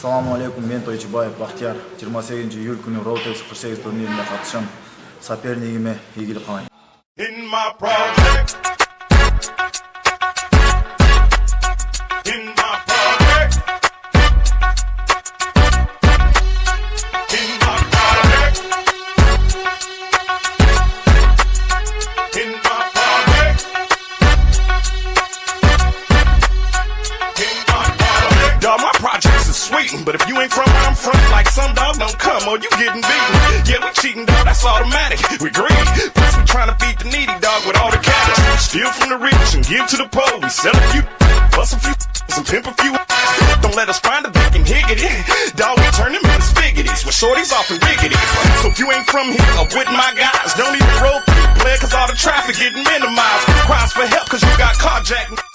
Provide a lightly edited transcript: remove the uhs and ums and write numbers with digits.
Assalamu alaikum, men Toychibаев Бахтияр. 28-июль күні Rotex 48 турнирінде қатысам. Сопернигіме Игіль Қалай. In my project. In my project. In my project. In my project. In my project. Dog, my projects is sweet, but if you ain't from where I'm from, like some dog don't come or you getting beaten. Yeah, we cheating, dog, that's automatic. We greedy. Plus we trying to feed the needy, dog, with all the cash. Steal from the rich and give to the poor. We sell a few, bust a few, and pimp a few. Don't let us find a bacon higgity. Dog, we turn them into spaghettis with shorties off and biggities. So if you ain't from here or with my guys, don't even roll through, play, cause all the traffic getting minimized. Cries for help cause you got carjacked.